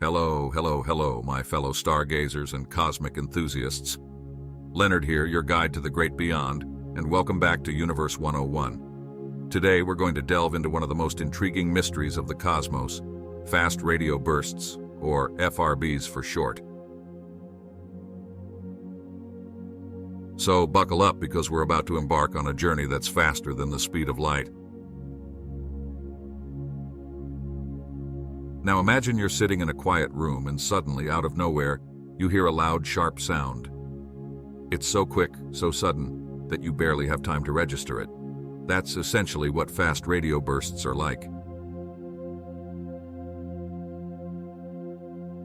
Hello, hello, hello, my fellow stargazers and cosmic enthusiasts. Leonard here, your guide to the great beyond, and welcome back to Universe 101. Today we're going to delve into one of the most intriguing mysteries of the cosmos, fast radio bursts, or FRBs for short. So buckle up because we're about to embark on a journey that's faster than the speed of light. Now imagine you're sitting in a quiet room and suddenly, out of nowhere, you hear a loud, sharp sound. It's so quick, so sudden, that you barely have time to register it. That's essentially what fast radio bursts are like.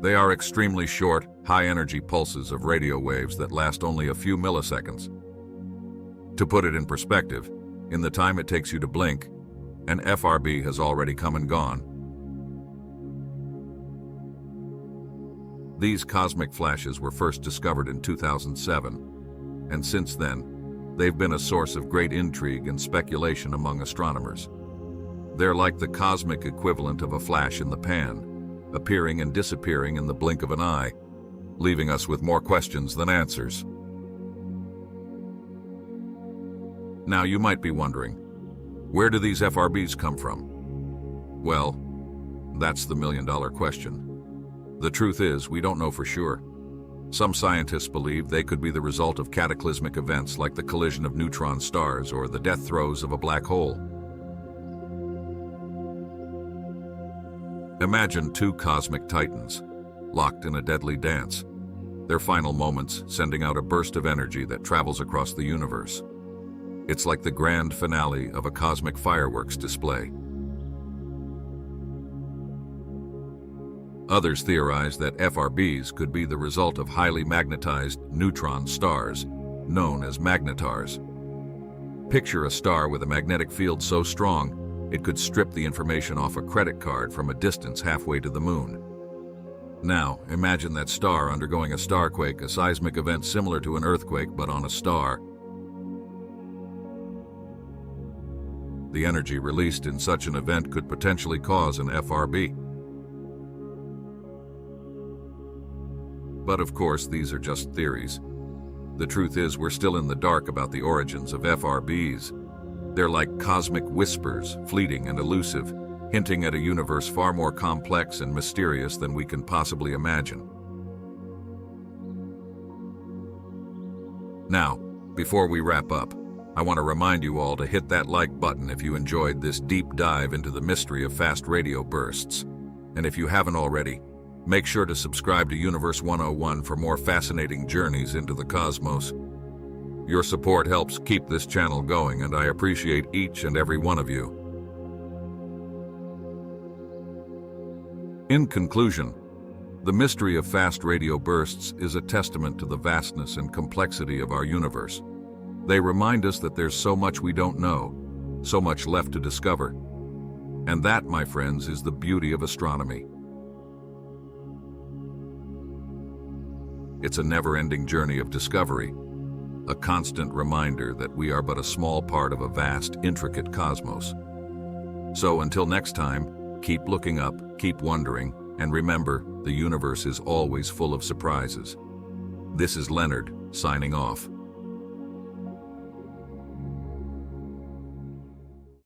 They are extremely short, high-energy pulses of radio waves that last only a few milliseconds. To put it in perspective, in the time it takes you to blink, an FRB has already come and gone. These cosmic flashes were first discovered in 2007, and since then, they've been a source of great intrigue and speculation among astronomers. They're like the cosmic equivalent of a flash in the pan, appearing and disappearing in the blink of an eye, leaving us with more questions than answers. Now you might be wondering, where do these FRBs come from? Well, that's the million-dollar question. The truth is, we don't know for sure. Some scientists believe they could be the result of cataclysmic events like the collision of neutron stars or the death throes of a black hole. Imagine two cosmic titans, locked in a deadly dance, their final moments sending out a burst of energy that travels across the universe. It's like the grand finale of a cosmic fireworks display. Others theorize that FRBs could be the result of highly magnetized neutron stars, known as magnetars. Picture a star with a magnetic field so strong, it could strip the information off a credit card from a distance halfway to the moon. Now, imagine that star undergoing a starquake, a seismic event similar to an earthquake but on a star. The energy released in such an event could potentially cause an FRB. But of course, these are just theories. The truth is, we're still in the dark about the origins of FRBs. They're like cosmic whispers, fleeting and elusive, hinting at a universe far more complex and mysterious than we can possibly imagine. Now, before we wrap up, I want to remind you all to hit that like button if you enjoyed this deep dive into the mystery of fast radio bursts. And if you haven't already, make sure to subscribe to Universe 101 for more fascinating journeys into the cosmos. Your support helps keep this channel going, and I appreciate each and every one of you. In conclusion, the mystery of fast radio bursts is a testament to the vastness and complexity of our universe. They remind us that there's so much we don't know, so much left to discover. And that, my friends, is the beauty of astronomy. It's a never-ending journey of discovery, a constant reminder that we are but a small part of a vast, intricate cosmos. So until next time, keep looking up, keep wondering, and remember, the universe is always full of surprises. This is Leonard, signing off.